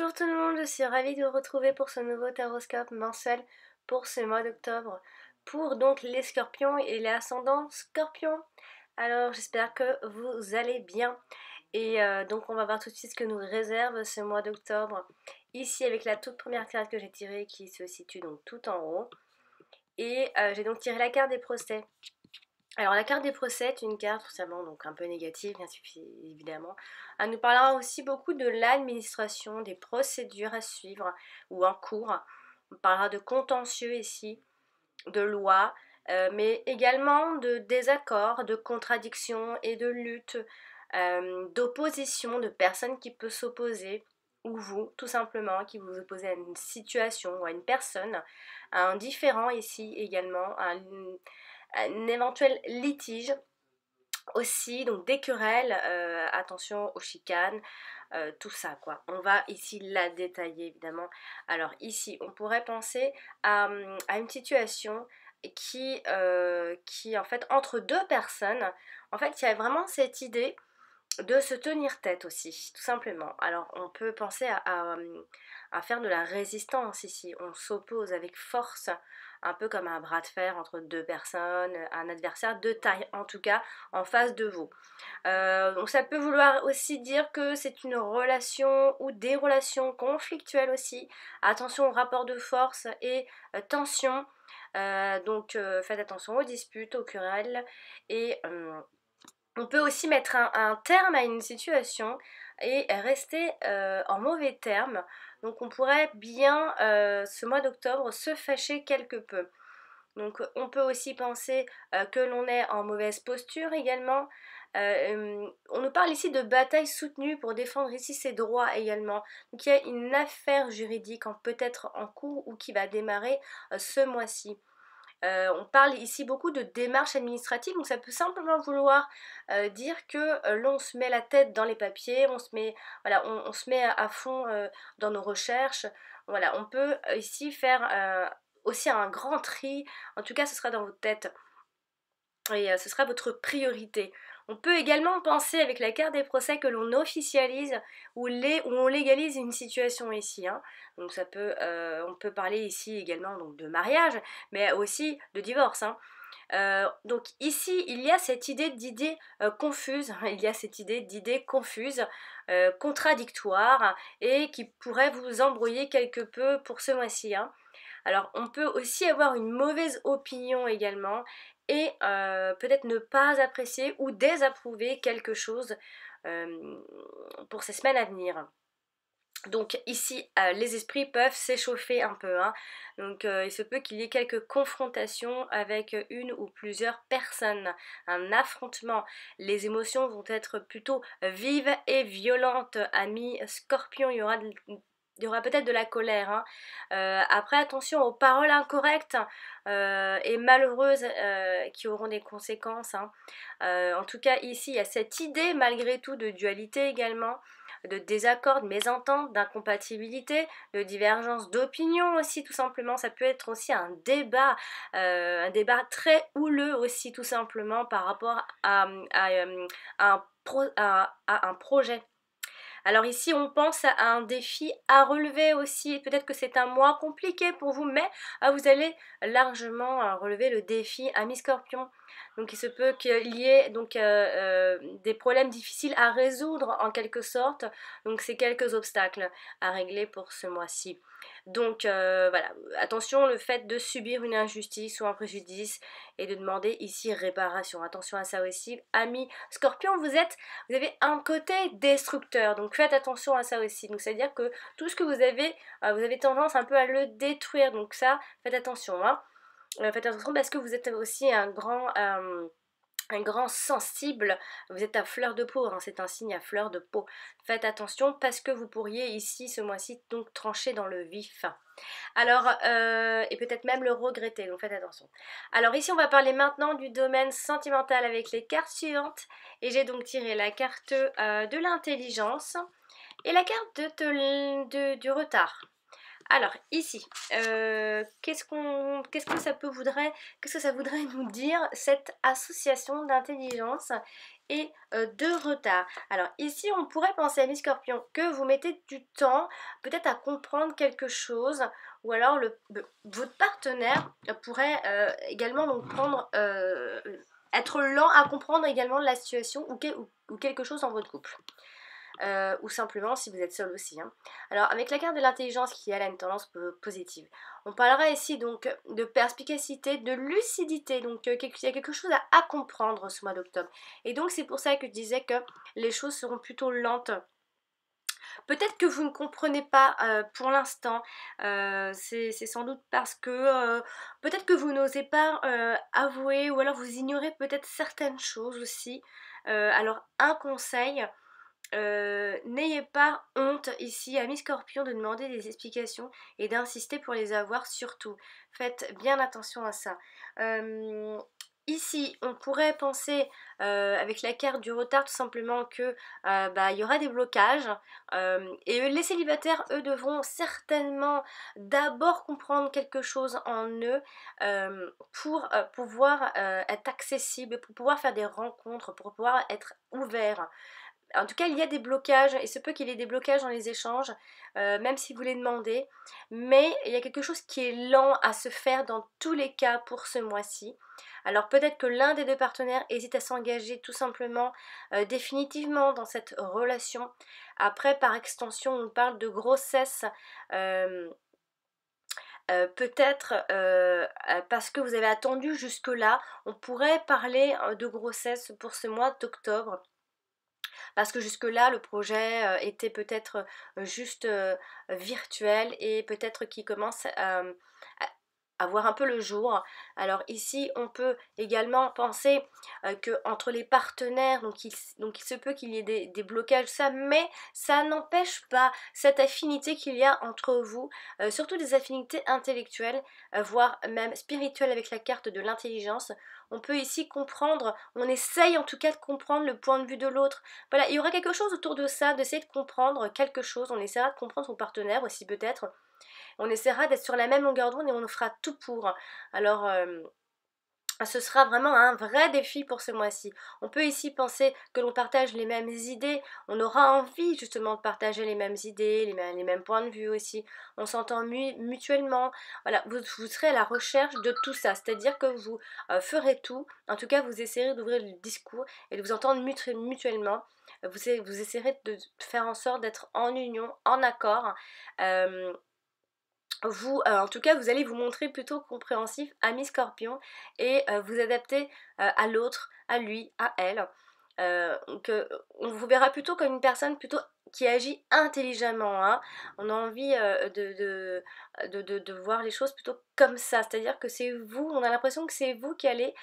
Bonjour tout le monde, je suis ravie de vous retrouver pour ce nouveau taroscope mensuel pour ce mois d'octobre, pour donc les scorpions et les ascendants scorpions. Alors j'espère que vous allez bien et donc on va voir tout de suite ce que nous réserve ce mois d'octobre, ici avec la toute première carte que j'ai tirée qui se situe donc tout en haut. Et j'ai donc tiré la carte des procès. Alors la carte des procès est une carte forcément donc un peu négative, bien sûr, évidemment. Elle nous parlera aussi beaucoup de l'administration, des procédures à suivre ou en cours. On parlera de contentieux ici, de loi, mais également de désaccords, de contradictions et de luttes, d'opposition, de personnes qui peuvent s'opposer, ou vous, tout simplement, qui vous opposez à une situation ou à une personne, à un différend ici également, à un éventuel litige aussi, donc des querelles, attention aux chicanes, tout ça quoi. On va ici la détailler évidemment. Alors ici, on pourrait penser à une situation qui en fait entre deux personnes, en fait il y a vraiment cette idée de se tenir tête aussi, tout simplement. Alors on peut penser à faire de la résistance ici. On s'oppose avec force, un peu comme un bras de fer entre deux personnes, un adversaire de taille en tout cas, en face de vous. Donc ça peut vouloir aussi dire que c'est une relation ou des relations conflictuelles aussi. Attention aux rapports de force et tension. Faites attention aux disputes, aux querelles et on peut aussi mettre un terme à une situation et rester en mauvais termes. Donc on pourrait bien, ce mois d'octobre, se fâcher quelque peu. Donc on peut aussi penser que l'on est en mauvaise posture également. On nous parle ici de bataille soutenue pour défendre ici ses droits également. Donc il y a une affaire juridique peut-être en cours ou qui va démarrer ce mois-ci. On parle ici beaucoup de démarches administratives, donc ça peut simplement vouloir dire que l'on se met la tête dans les papiers, on se met à fond dans nos recherches. Voilà, on peut ici faire aussi un grand tri, en tout cas ce sera dans votre tête et ce sera votre priorité. On peut également penser avec la carte des procès que l'on officialise ou on légalise une situation ici, hein. Donc on peut parler ici également donc, de mariage, mais aussi de divorce, hein. Donc ici, il y a cette d'idée confuse, il y a cette idée d'idée confuse, contradictoire et qui pourrait vous embrouiller quelque peu pour ce mois-ci, hein. Alors on peut aussi avoir une mauvaise opinion également et peut-être ne pas apprécier ou désapprouver quelque chose pour ces semaines à venir. Donc ici, les esprits peuvent s'échauffer un peu, hein. Donc il se peut qu'il y ait quelques confrontations avec une ou plusieurs personnes, un affrontement. Les émotions vont être plutôt vives et violentes, amis scorpions, il y aura peut-être de la colère, hein. Après, attention aux paroles incorrectes et malheureuses qui auront des conséquences, hein. En tout cas, ici, il y a cette idée malgré tout de dualité également, de désaccord, de mésentente, d'incompatibilité, de divergence d'opinion aussi tout simplement. Ça peut être aussi un débat très houleux aussi tout simplement par rapport à un projet. Alors ici, on pense à un défi à relever aussi. Peut-être que c'est un mois compliqué pour vous, mais vous allez largement relever le défi à mi-scorpion. Donc il se peut qu'il y ait donc, des problèmes difficiles à résoudre en quelque sorte. Donc c'est quelques obstacles à régler pour ce mois-ci. Donc voilà, attention le fait de subir une injustice ou un préjudice et de demander ici réparation. Attention à ça aussi. Amis scorpion, vous avez un côté destructeur, donc faites attention à ça aussi. Donc c'est-à-dire que tout ce que vous avez tendance un peu à le détruire. Donc ça, faites attention, hein. Faites attention parce que vous êtes aussi un grand sensible, vous êtes à fleur de peau, hein, c'est un signe à fleur de peau. Faites attention parce que vous pourriez ici, ce mois-ci, donc trancher dans le vif. Alors, et peut-être même le regretter, donc faites attention. Alors ici, on va parler maintenant du domaine sentimental avec les cartes suivantes. Et j'ai donc tiré la carte de l'intelligence et la carte du retard. Alors ici, qu'est-ce que qu'est-ce que ça voudrait nous dire cette association d'intelligence et de retard? Alors ici, on pourrait penser à mes scorpions que vous mettez du temps peut-être à comprendre quelque chose, ou alors votre partenaire pourrait également donc être lent à comprendre également la situation ou quelque chose dans votre couple. Ou simplement si vous êtes seul aussi, hein. Alors avec la carte de l'intelligence qui elle a une tendance positive, on parlera ici donc de perspicacité, de lucidité, donc il y a quelque chose à comprendre ce mois d'octobre. Et donc c'est pour ça que je disais que les choses seront plutôt lentes. Peut-être que vous ne comprenez pas pour l'instant, c'est sans doute parce que peut-être que vous n'osez pas avouer, ou alors vous ignorez peut-être certaines choses aussi. Alors un conseil, n'ayez pas honte ici, amis scorpions, de demander des explications et d'insister pour les avoir surtout. Faites bien attention à ça. Ici, on pourrait penser avec la carte du retard tout simplement que il y aura des blocages et les célibataires, eux, devront certainement d'abord comprendre quelque chose en eux pour pouvoir être accessibles, pour pouvoir faire des rencontres, pour pouvoir être ouverts. En tout cas, il y a des blocages, et il se peut qu'il y ait des blocages dans les échanges, même si vous les demandez, mais il y a quelque chose qui est lent à se faire dans tous les cas pour ce mois-ci. Alors peut-être que l'un des deux partenaires hésite à s'engager tout simplement définitivement dans cette relation. Après, par extension, on parle de grossesse. Peut-être parce que vous avez attendu jusque-là, on pourrait parler de grossesse pour ce mois d'octobre. Parce que jusque-là, le projet était peut-être juste virtuel, et peut-être qu'il commence à voir un peu le jour. Alors ici, on peut également penser que entre les partenaires, donc il se peut qu'il y ait des blocages, ça, mais ça n'empêche pas cette affinité qu'il y a entre vous, surtout des affinités intellectuelles, voire même spirituelles avec la carte de l'intelligence. On peut ici comprendre, on essaye en tout cas de comprendre le point de vue de l'autre. Voilà, il y aura quelque chose autour de ça, d'essayer de comprendre quelque chose. On essaiera de comprendre son partenaire aussi peut-être. On essaiera d'être sur la même longueur d'onde et on fera tout pour. Alors, ce sera vraiment un vrai défi pour ce mois-ci. On peut ici penser que l'on partage les mêmes idées, on aura envie justement de partager les mêmes idées, les mêmes points de vue aussi. On s'entend mutuellement. Voilà, vous serez à la recherche de tout ça, c'est-à-dire que vous ferez tout. En tout cas, vous essayerez d'ouvrir le discours et de vous entendre mutuellement. Vous essayerez de faire en sorte d'être en union, en accord. Vous, en tout cas, vous allez vous montrer plutôt compréhensif, ami scorpion, et vous adapter à l'autre, à lui, à elle. On vous verra plutôt comme une personne plutôt qui agit intelligemment, hein. On a envie de voir les choses plutôt comme ça, c'est-à-dire que c'est vous, on a l'impression que c'est vous qui allez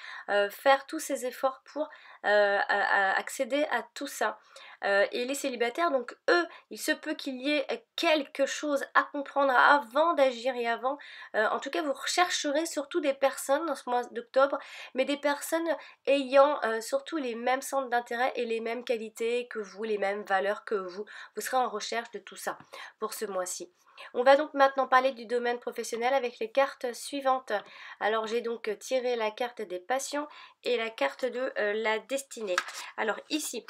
faire tous ces efforts pour accéder à tout ça. Et les célibataires, donc eux, il se peut qu'il y ait quelque chose à comprendre avant d'agir, et avant, en tout cas vous rechercherez surtout des personnes dans ce mois d'octobre, mais des personnes ayant surtout les mêmes centres d'intérêt et les mêmes qualités que vous, les mêmes valeurs que vous. Vous serez en recherche de tout ça pour ce mois-ci. On va donc maintenant parler du domaine professionnel avec les cartes suivantes. Alors j'ai donc tiré la carte des passions et la carte de la destinée. Alors ici,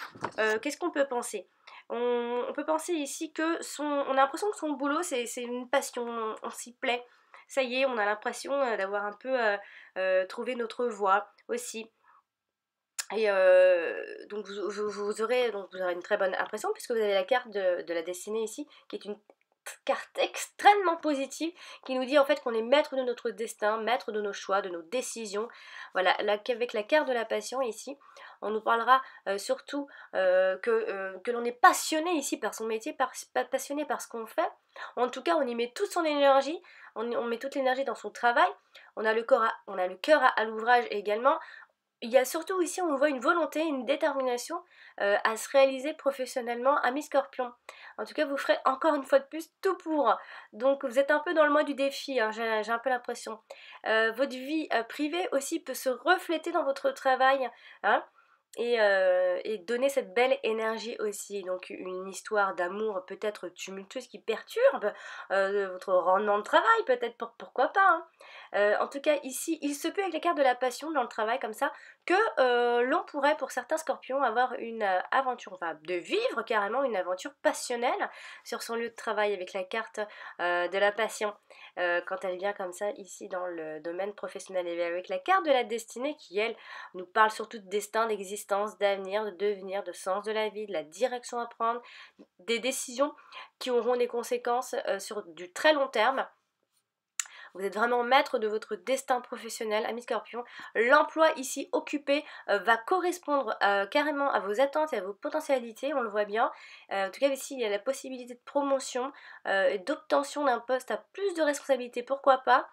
qu'est-ce qu'on peut penser? On peut penser ici que on a l'impression que son boulot c'est une passion, on s'y plaît. Ça y est, on a l'impression d'avoir un peu trouvé notre voie aussi. Et donc vous aurez une très bonne impression puisque vous avez la carte de la destinée ici, qui est une carte extrêmement positive, qui nous dit en fait qu'on est maître de notre destin, maître de nos choix, de nos décisions. Voilà, avec la carte de la passion ici, on nous parlera surtout que l'on est passionné ici par son métier, passionné par ce qu'on fait. En tout cas, on y met toute son énergie, on met toute l'énergie dans son travail. On a le cœur à l'ouvrage également. Il y a surtout ici, on voit une volonté, une détermination à se réaliser professionnellement, ami Scorpion. En tout cas, vous ferez encore une fois de plus tout pour. Donc, vous êtes un peu dans le mois du défi, hein, j'ai un peu l'impression. Votre vie privée aussi peut se refléter dans votre travail, hein. et donner cette belle énergie aussi. Donc une histoire d'amour peut-être tumultueuse qui perturbe votre rendement de travail, peut-être pourquoi pas, hein. En tout cas ici, il se peut avec les cartes de la passion dans le travail comme ça que l'on pourrait pour certains scorpions avoir une aventure, enfin de vivre carrément une aventure passionnelle sur son lieu de travail avec la carte de la passion quand elle vient comme ça ici dans le domaine professionnel et avec la carte de la destinée qui elle nous parle surtout de destin, d'existence, d'avenir, de devenir, de sens de la vie, de la direction à prendre, des décisions qui auront des conséquences sur du très long terme. Vous êtes vraiment maître de votre destin professionnel, ami Scorpion. L'emploi ici occupé va correspondre carrément à vos attentes et à vos potentialités, on le voit bien. En tout cas ici il y a la possibilité de promotion et d'obtention d'un poste à plus de responsabilités, pourquoi pas.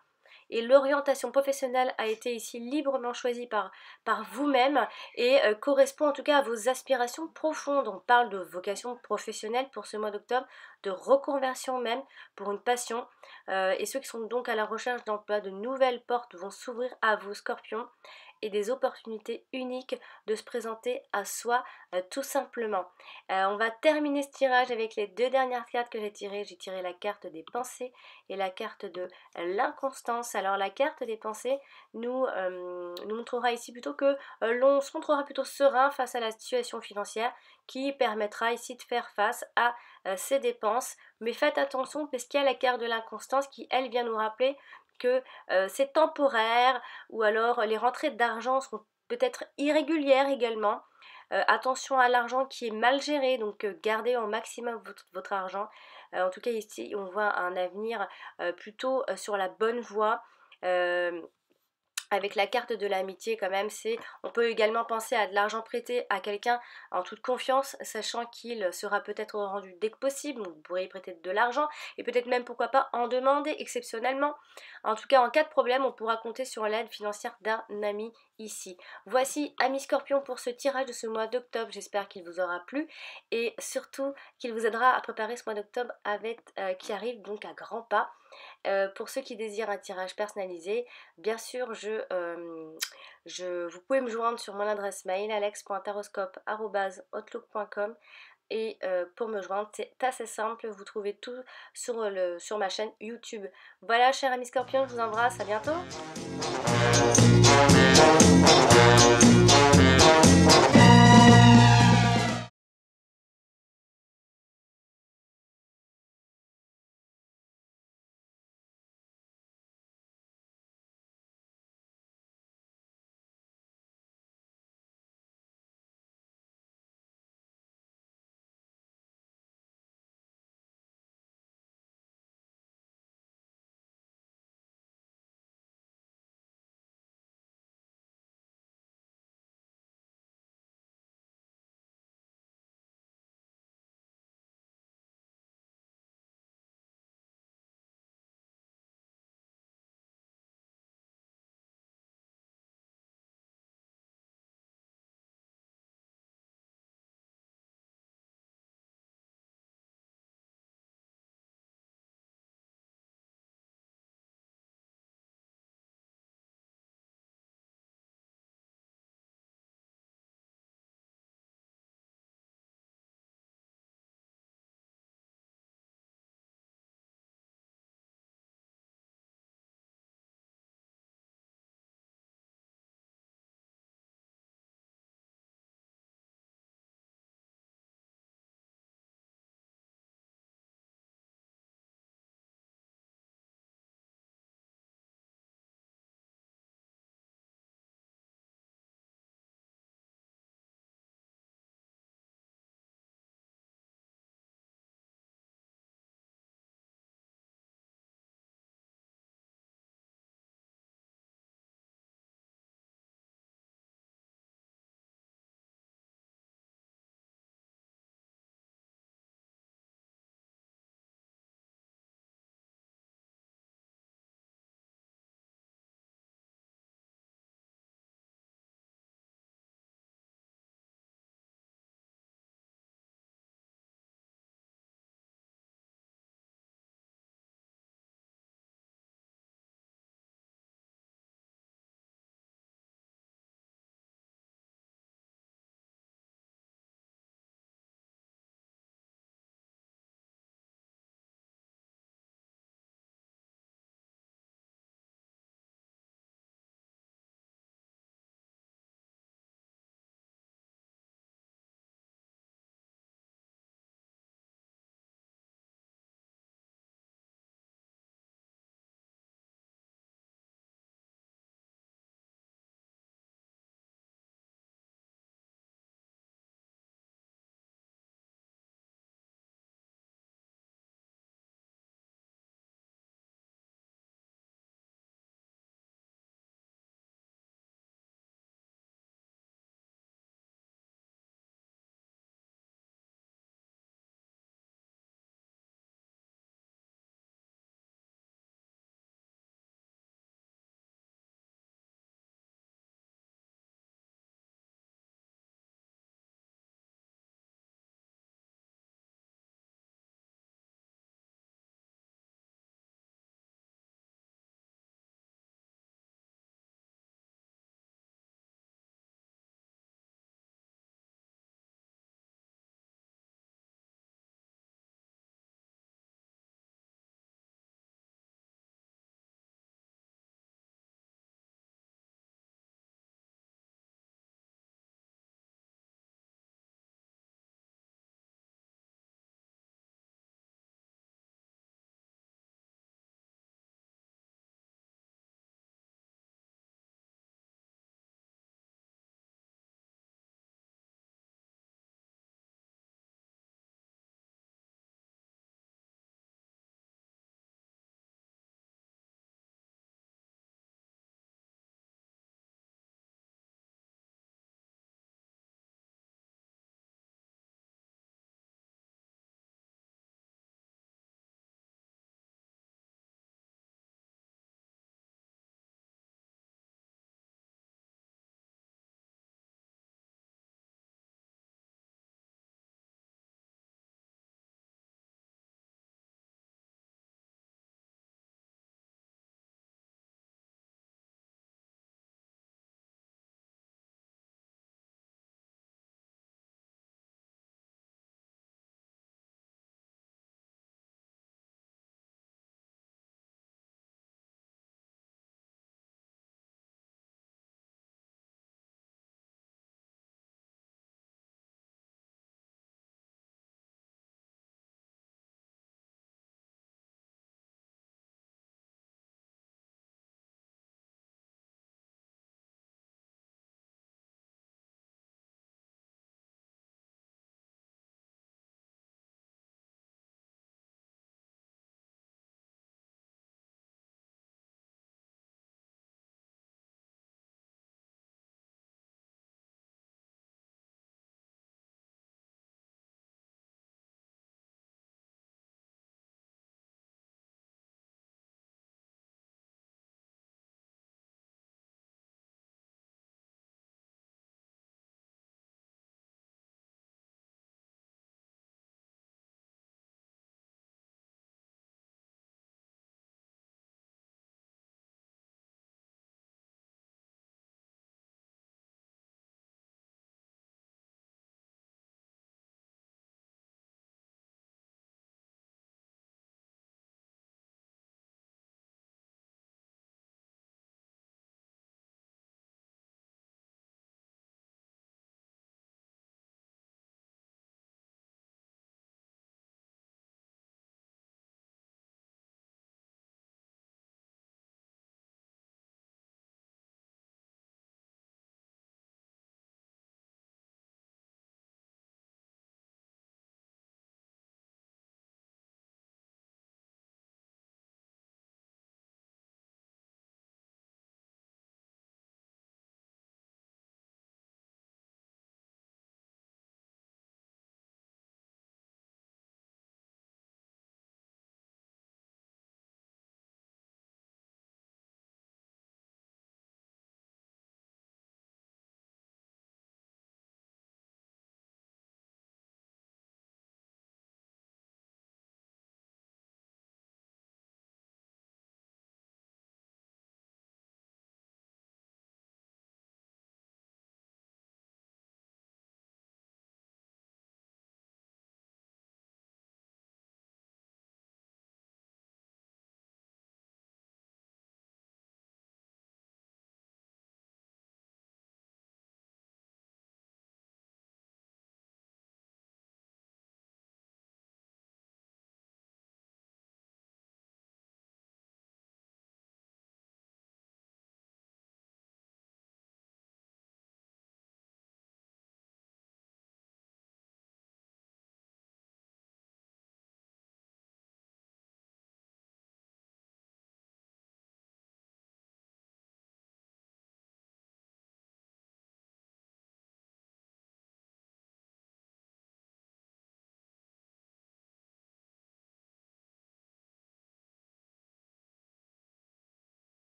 Et l'orientation professionnelle a été ici librement choisie par vous-même et correspond en tout cas à vos aspirations profondes. On parle de vocation professionnelle pour ce mois d'octobre, de reconversion même pour une passion. Et ceux qui sont donc à la recherche d'emploi, de nouvelles portes vont s'ouvrir à vous, Scorpions, et des opportunités uniques de se présenter à soi tout simplement. On va terminer ce tirage avec les deux dernières cartes que j'ai tirées. J'ai tiré la carte des pensées et la carte de l'inconstance. Alors la carte des pensées nous montrera ici plutôt que l'on se montrera plutôt serein face à la situation financière qui permettra ici de faire face à ses dépenses. Mais faites attention parce qu'il y a la carte de l'inconstance qui elle vient nous rappeler que c'est temporaire ou alors les rentrées d'argent seront peut-être irrégulières également. Attention à l'argent qui est mal géré, donc gardez au maximum votre argent. En tout cas ici on voit un avenir plutôt sur la bonne voie. Avec la carte de l'amitié quand même, on peut également penser à de l'argent prêté à quelqu'un en toute confiance, sachant qu'il sera peut-être rendu dès que possible, donc vous pourrez y prêter de l'argent et peut-être même pourquoi pas en demander exceptionnellement. En tout cas en cas de problème on pourra compter sur l'aide financière d'un ami ici. Voici amis Scorpion pour ce tirage de ce mois d'octobre, j'espère qu'il vous aura plu et surtout qu'il vous aidera à préparer ce mois d'octobre qui arrive donc à grands pas. Pour ceux qui désirent un tirage personnalisé, bien sûr, vous pouvez me joindre sur mon adresse mail alex.taroscope@outlook.com et pour me joindre, c'est assez simple, vous trouvez tout sur ma chaîne YouTube. Voilà, chers amis Scorpions, je vous embrasse, à bientôt.